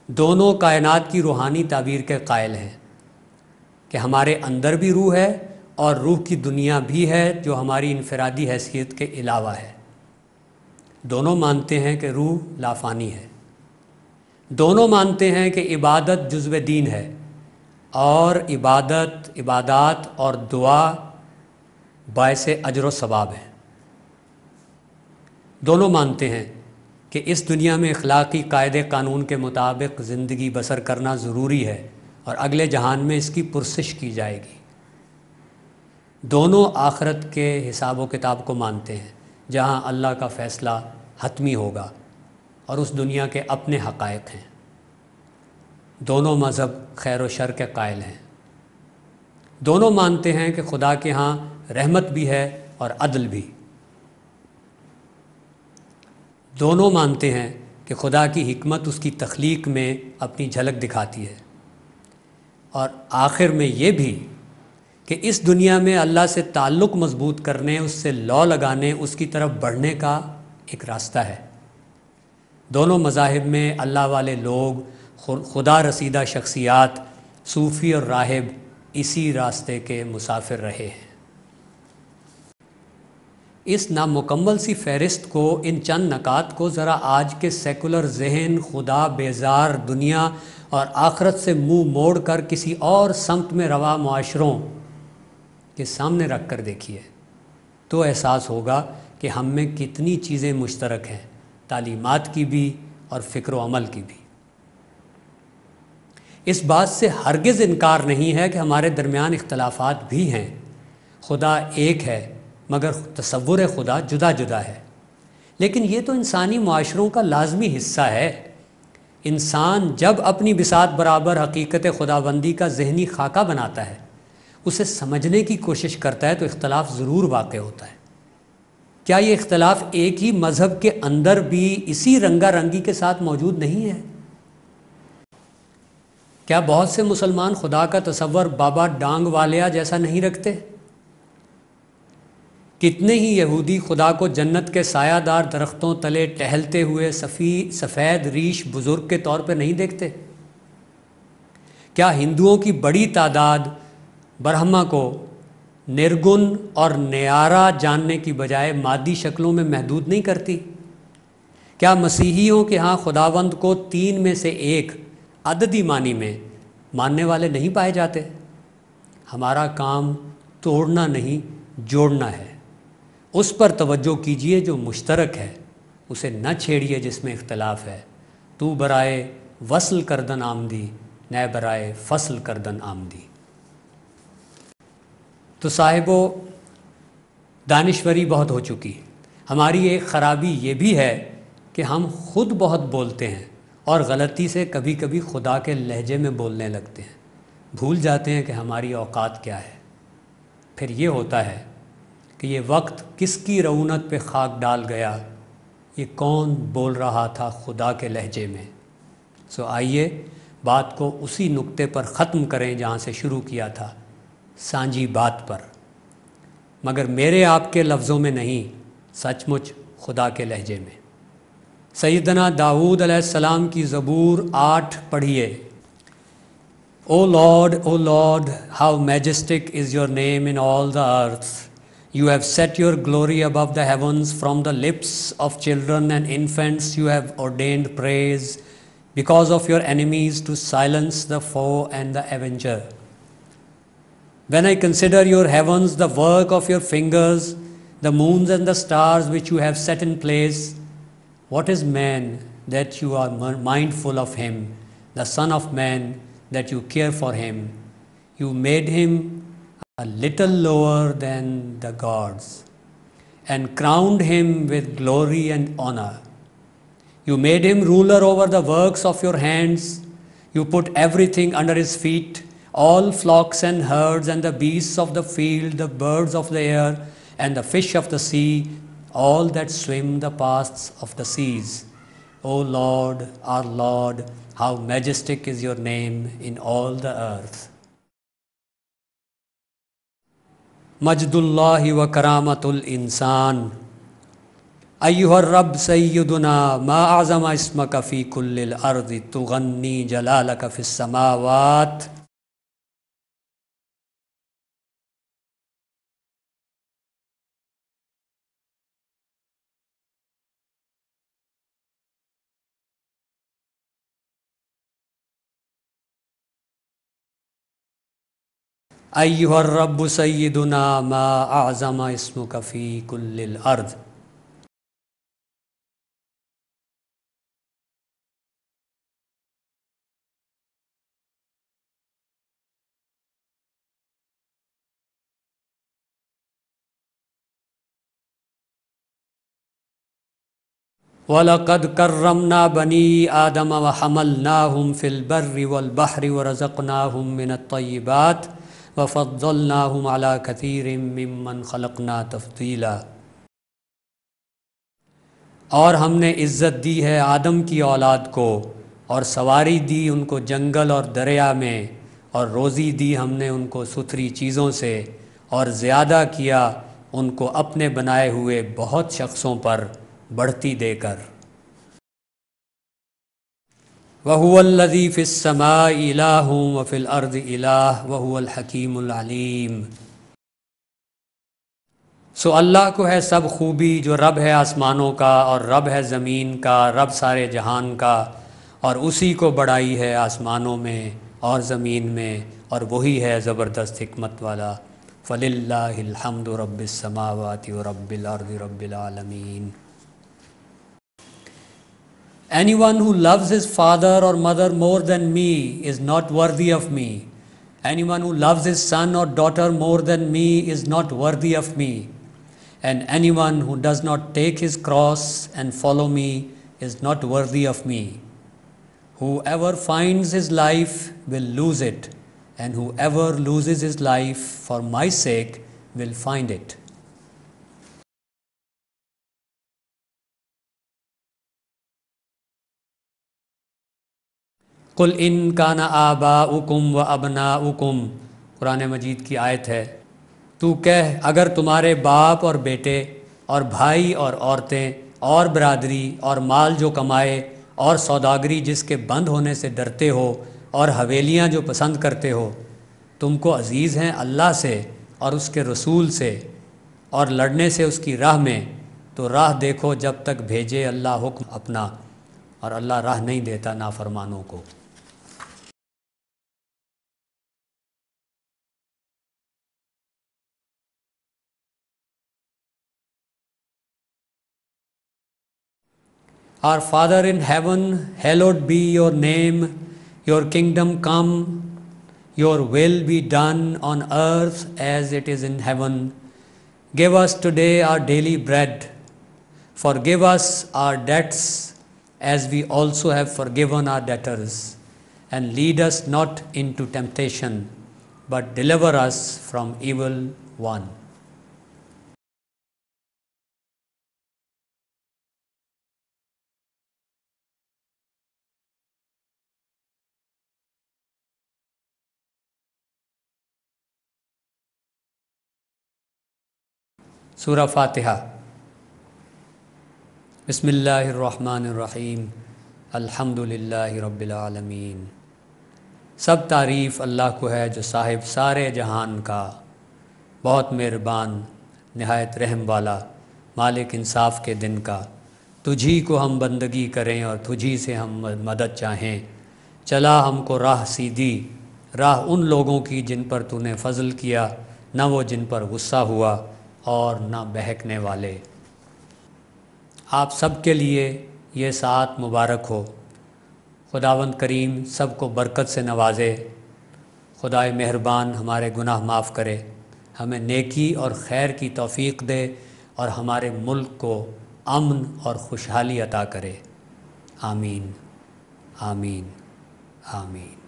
دونوں کائنات کی روحانی تعبیر کے قائل ہیں کہ ہمارے اندر بھی روح ہے اور روح کی دنیا بھی ہے جو ہماری انفرادی حیثیت کے علاوہ ہے۔ دونوں مانتے ہیں کہ روح لافانی ہے، دونوں مانتے ہیں کہ عبادت جزو دین ہے اور عبادات اور دعا باعث اجر و ثواب ہے۔ دونوں مانتے ہیں کہ اس دنیا میں اخلاقی قاعدے قانون کے مطابق زندگی بسر کرنا ضروری ہے اور اگلے جہان میں اس کی پرسش کی جائے گی۔ دونوں آخرت کے حساب و کتاب کو مانتے ہیں جہاں اللہ کا فیصلہ حتمی ہوگا اور اس دنیا کے اپنے حقائق ہیں۔ دونوں مذہب خیر و شر کے قائل ہیں۔ دونوں مانتے ہیں کہ خدا کے ہاں رحمت بھی ہے اور عدل بھی۔ دونوں مانتے ہیں کہ خدا کی حکمت اس کی تخلیق میں اپنی جھلک دکھاتی ہے، اور آخر میں یہ بھی کہ اس دنیا میں اللہ سے تعلق مضبوط کرنے، اس سے لو لگانے، اس کی طرف بڑھنے کا ایک راستہ ہے۔ دونوں مذاہب میں اللہ والے لوگ، خدا رسیدہ شخصیات، صوفی اور راہب اسی راستے کے مسافر رہے ہیں۔ اس نامکمل سی فہرست کو، ان چند نکات کو ذرا آج کے سیکولر ذہن، خدا بیزار دنیا اور آخرت سے منہ موڑ کر کسی اور سمت میں روا معاشروں کے سامنے رکھ کر دیکھیے تو احساس ہوگا کہ ہم میں کتنی چیزیں مشترک ہیں، تعلیمات کی بھی اور فکر و عمل کی بھی۔ اس بات سے ہرگز انکار نہیں ہے کہ ہمارے درمیان اختلافات بھی ہیں۔ خدا ایک ہے مگر تصور خدا جدا جدا ہے، لیکن یہ تو انسانی معاشروں کا لازمی حصہ ہے۔ انسان جب اپنی بساط برابر حقیقت خداوندی کا ذہنی خاکہ بناتا ہے، اسے سمجھنے کی کوشش کرتا ہے، تو اختلاف ضرور واقع ہوتا ہے۔ کیا یہ اختلاف ایک ہی مذہب کے اندر بھی اسی رنگا رنگی کے ساتھ موجود نہیں ہے؟ کیا بہت سے مسلمان خدا کا تصور بابا ڈانگ والیا جیسا نہیں رکھتے؟ کتنے ہی یہودی خدا کو جنت کے سایہ دار درختوں تلے ٹہلتے ہوئے سفید ریش بزرگ کے طور پہ نہیں دیکھتے؟ کیا ہندوؤں کی بڑی تعداد برہما کو نرگن اور نیارا جاننے کی بجائے مادی شکلوں میں محدود نہیں کرتی؟ کیا مسیحیوں کے ہاں خداوند کو 3 میں سے 1 عددی معنی میں ماننے والے نہیں پائے جاتے؟ ہمارا کام توڑنا نہیں، جوڑنا ہے۔ اس پر توجہ کیجئے جو مشترک ہے، اسے نہ چھیڑیے جس میں اختلاف ہے۔ تو برائے وصل کردن آمدی، نئے برائے فصل کردن آمدی۔ تو صاحبو، دانشوری بہت ہو چکی۔ ہماری ایک خرابی یہ بھی ہے کہ ہم خود بہت بولتے ہیں اور غلطی سے کبھی کبھی خدا کے لہجے میں بولنے لگتے ہیں، بھول جاتے ہیں کہ ہماری اوقات کیا ہے۔ پھر یہ ہوتا ہے کہ یہ وقت کس کی رعونت پہ خاک ڈال گیا، یہ کون بول رہا تھا خدا کے لہجے میں۔ سو آئیے بات کو اسی نقطے پر ختم کریں جہاں سے شروع کیا تھا، سانجی بات پر، مگر میرے آپ کے لفظوں میں نہیں، سچ مچ خدا کے لہجے میں۔ سیدنا داؤد علیہ السلام کی زبور 8 پڑھیے۔ O Lord, how majestic is your name in all the earth. You have set your glory above the heavens. From the lips of children and infants you have ordained praise because of your enemies, to silence the foe and the avenger. When I consider your heavens, the work of your fingers, the moons and the stars which you have set in place, what is man that you are mindful of him, the son of man that you care for him? You made him a little lower than the gods and crowned him with glory and honor. You made him ruler over the works of your hands. You put everything under his feet, all flocks and herds and the beasts of the field, the birds of the air and the fish of the sea, all that swim the paths of the seas. O Lord, our Lord, how majestic is your name in all the earth. مجد اللہ و کرامت الانسان ایھا الرب سیدنا ما اعظم اسمک فی کل الارض تغنی جلالک فی السماوات. ایھا الرب سیدنا ما اعظم اسمک فی کل الارض. وَلَقَدْ كَرَّمْنَا بَنِي آدَمَ وَحَمَلْنَاهُمْ فِي الْبَرِّ وَالْبَحْرِ وَرَزَقْنَاهُمْ مِنَ الطَّيِّبَاتِ وَفَضَّلْنَاهُمْ عَلَى كَثِيرٍ مِّمَّنْ خَلَقْنَا تَفْضِيلًا. اور ہم نے عزت دی ہے آدم کی اولاد کو، اور سواری دی ان کو جنگل اور دریا میں، اور روزی دی ہم نے ان کو ستھری چیزوں سے، اور زیادہ کیا ان کو اپنے بنائے ہوئے بہت شخصوں پر بڑھتی دے کر. وَهُوَ الَّذِي فِي السَّمَاءِ إِلَٰهٌ وَفِي الْأَرْضِ إِلَٰهٌ وَهُوَ الْحَكِيمُ الْعَلِيمُ. سو اللہ کو ہے سب خوبی جو رب ہے آسمانوں کا اور رب ہے زمین کا، رب سارے جہان کا، اور اسی کو بڑائی ہے آسمانوں میں اور زمین میں، اور وہی ہے زبردست حکمت والا. فَلِلَّهِ الْحَمْدُ رَبِّ السَّمَاوَاتِ وَرَبِّ الْأَرْضِ رَبِّ الْعَالَمِينَ. Anyone who loves his father or mother more than me is not worthy of me. Anyone who loves his son or daughter more than me is not worthy of me. And anyone who does not take his cross and follow me is not worthy of me. Whoever finds his life will lose it, and whoever loses his life for my sake will find it. قُلْ إِن كَانَ آبَاؤُكُمْ وَأَبْنَاؤُكُمْ، قرآن مجید کی آیت ہے. تو کہہ اگر تمہارے باپ اور بیٹے اور بھائی اور عورتیں اور برادری اور مال جو کمائے اور سوداگری جس کے بند ہونے سے ڈرتے ہو اور حویلیاں جو پسند کرتے ہو تم کو عزیز ہیں اللہ سے اور اس کے رسول سے اور لڑنے سے اس کی راہ میں، تو راہ دیکھو جب تک بھیجے اللہ حکم اپنا، اور اللہ راہ نہیں دیتا نافرمانوں کو. Our Father in heaven, hallowed be your name, your kingdom come, your will be done on earth as it is in heaven. Give us today our daily bread. Forgive us our debts as we also have forgiven our debtors. And lead us not into temptation, but deliver us from evil one. سورہ فاتحہ. بسم اللہ الرحمن الرحیم. الحمد للہ رب العالمین. سب تعریف اللہ کو ہے جو صاحب سارے جہان کا، بہت مہربان، نہایت رحم والا، مالک انصاف کے دن کا. تجھی کو ہم بندگی کریں اور تجھی سے ہم مدد چاہیں. چلا ہم کو راہ سیدھی، راہ ان لوگوں کی جن پر تو نے فضل کیا، نہ وہ جن پر غصہ ہوا اور نہ بہکنے والے. آپ سب کے لیے یہ ساعت مبارک ہو. خداوند کریم سب کو برکت سے نوازے. خدائے مہربان ہمارے گناہ معاف کرے، ہمیں نیکی اور خیر کی توفیق دے، اور ہمارے ملک کو امن اور خوشحالی عطا کرے. آمین آمین آمین.